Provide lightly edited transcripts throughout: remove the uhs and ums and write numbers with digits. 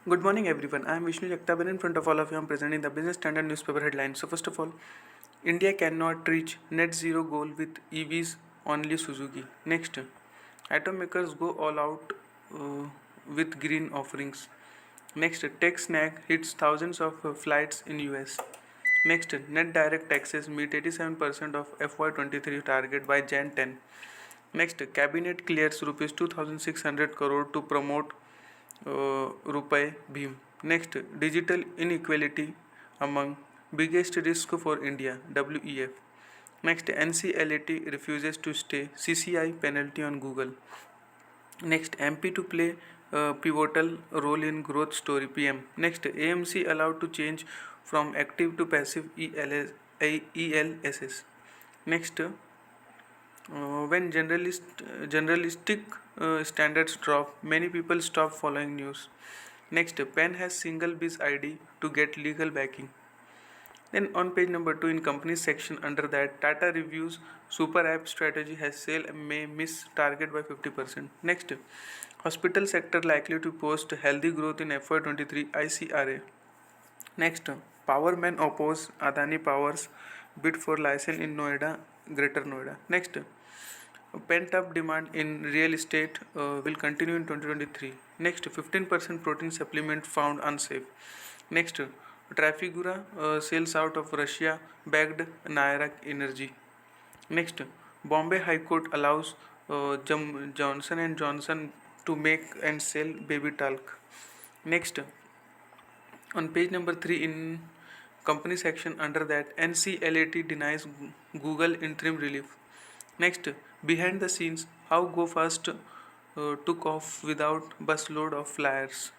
Good morning, everyone. I am Vishnu Jagtap, and in front of all of you, I am presenting the Business Standard newspaper headlines. So, first of all, India cannot reach net zero goal with EVs, only Suzuki. Next, automakers go all out with green offerings. Next, tech snag hits thousands of flights in US. Next, net direct taxes meet 87% of FY23 target by Jan 10. Next, cabinet clears rupees 2600 crore to promote Rupai Bhim. Next, digital inequality among biggest risk for India, WEF. Next, NCLAT refuses to stay CCI penalty on Google. Next, MP to play pivotal role in growth story, PM. Next, AMC allowed to change from active to passive ELSS. Next, when generalistic standards drop, many people stop following news. Next, PEN has single biz ID to get legal backing. Then on page number 2 in companies section under that, Tata reviews super app strategy has sale may miss target by 50%. Next, hospital sector likely to post healthy growth in FY23 ICRA. Next, Powerman oppose Adani Power's bid for license in Noida, Greater Noida. Next, pent-up demand in real estate will continue in 2023. Next, 15% protein supplement found unsafe. Next, Trafigura sells out of Russia-backed Naira Energy. Next, Bombay High Court allows Johnson and Johnson to make and sell baby talc. Next, on page number 3 in company section under that, NCLAT denies Google interim relief. Next, behind the scenes, how GoFast took off without busload of flyers.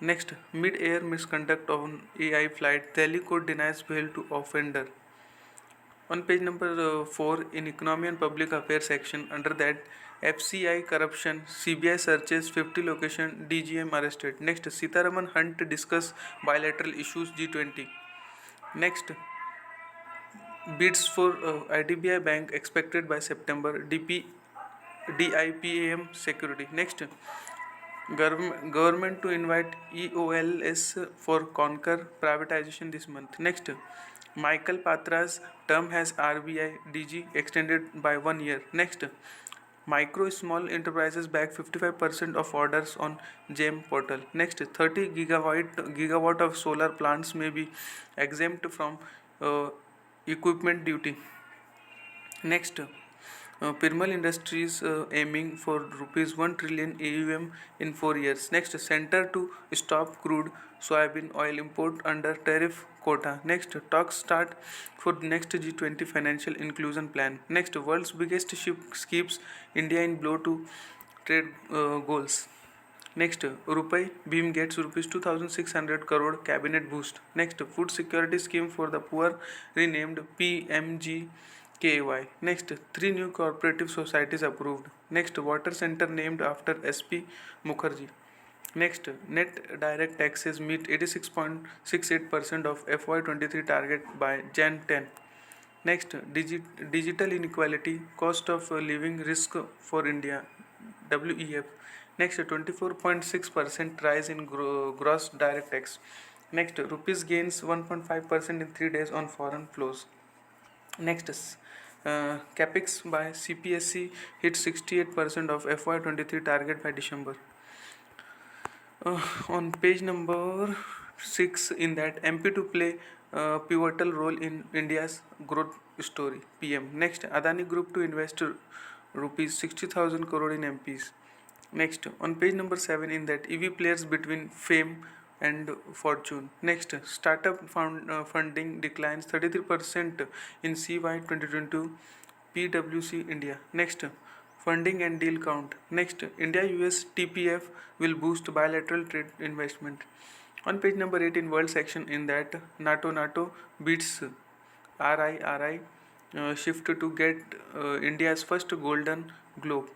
Next, mid-air misconduct on AI flight, Delhi court denies bail to offender. On page number 4 in economy and public affairs section under that, FCI corruption, CBI searches 50 location, DGM arrested. Next, Sitaraman Hunt discuss bilateral issues G20. Next, bids for IDBI Bank expected by September. DIPAM security. Next, government to invite EOLS for Conquer privatization this month. Next, Michael Patra's term as RBI DG extended by 1 year. Next, micro small enterprises back 55% of orders on GEM portal. Next, 30 gigawatt of solar plants may be exempt from equipment duty. Next, Pirmal Industries aiming for rupees 1 trillion AUM in 4 years. Next, center to stop crude soybean oil import under tariff quota. Next, talks start for next G20 financial inclusion plan. Next, world's biggest ship keeps India in blow to trade goals. Next, Rupai Beam gets rupees 2600 crore cabinet boost. Next, food security scheme for the poor renamed PMGKY. Next, 3 new cooperative societies approved. Next, water center named after SP Mukherjee. Next, net direct taxes meet 86.68% of FY23 target by Jan 10. Next, digital inequality, cost of living risk for India, WEF. Next, 24.6% rise in gross direct tax. Next, rupees gains 1.5% in 3 days on foreign flows. Next, capex by CPSC hit 68% of FY23 target by December. On page number 6 in that, MP to play pivotal role in India's growth story, PM. Next, Adani Group to invest rupees 60,000 crore in MPs. Next, on page number 7 in that, EV players between fame and fortune. Next, startup funding declines 33% in CY 2022 PwC India. Next, funding and deal count. Next, India US TPF will boost bilateral trade investment. On page number 8 in world section in that, NATO beats RI shift to get India's first golden globe.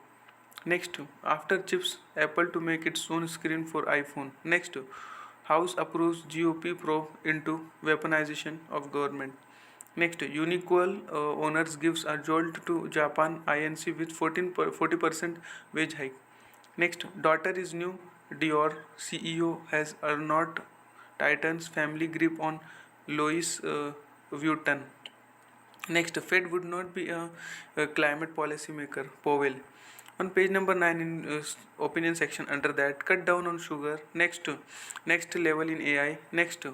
Next, after chips, Apple to make its own screen for iPhone. Next, House approves GOP probe into weaponization of government. Next, Uniqual owners gives a jolt to Japan INC with 40% wage hike. Next, daughter is new Dior CEO has Arnault tightens family grip on Louis Vuitton. Next, Fed would not be a climate policy maker. Powell. On page number 9 in opinion section under that, cut down on sugar. Next level in AI. Next,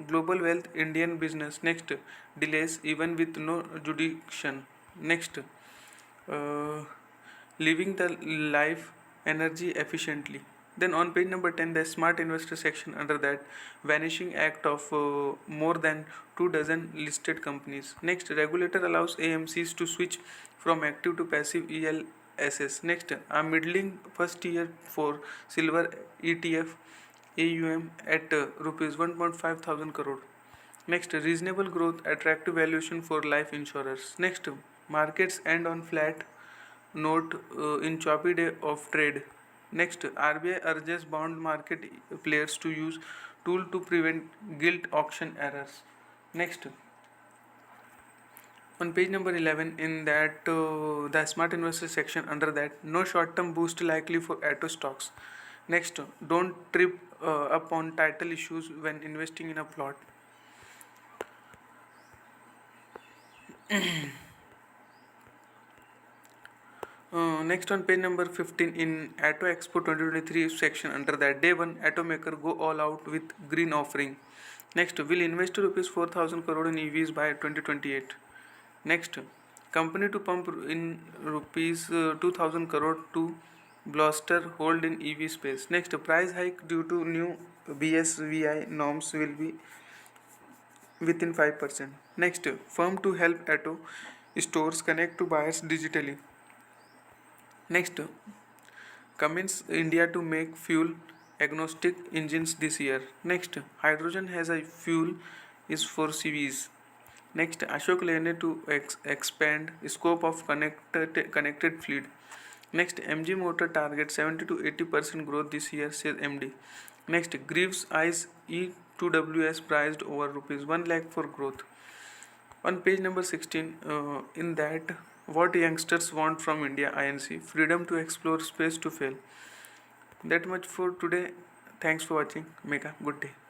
global wealth, Indian business. Next, delays even with no jurisdiction. Next, uh, living the life energy efficiently. Then on page number 10, the smart investor section under that, vanishing act of more than 2 dozen listed companies. Next, regulator allows AMCs to switch from active to passive ELSS. Next, a middling first year for silver ETF AUM at rupees 1.5 thousand crore. Next, reasonable growth, attractive valuation for life insurers. Next, markets end on flat note in choppy day of trade. Next, RBI urges bond market players to use tool to prevent gilt auction errors. Next, on page number 11 in that the smart investor section under that, no short term boost likely for auto stocks. Next, don't trip up on title issues when investing in a plot. Next on page number 15 in Auto Expo 2023 section under that, day 1 automaker go all out with green offering. Next, will invest rupees 4,000 crore in EVs by 2028. Next, company to pump in rupees 2,000 crore to Bloster hold in EV space. Next, price hike due to new BSVI norms will be within 5%. Next, firm to help auto stores connect to buyers digitally. Next, Cummins India to make fuel agnostic engines this year. Next, hydrogen has a fuel is for CVs. Next, Ashok Lane to expand scope of connected fleet. Next, MG Motor targets 70 to 80% growth this year, says MD. Next, Greaves eyes E2WS priced over rupees 1 lakh for growth. On page number 16, in that, what youngsters want from India INC, freedom to explore, space to fail. That much for today. Thanks for watching. Make a good day.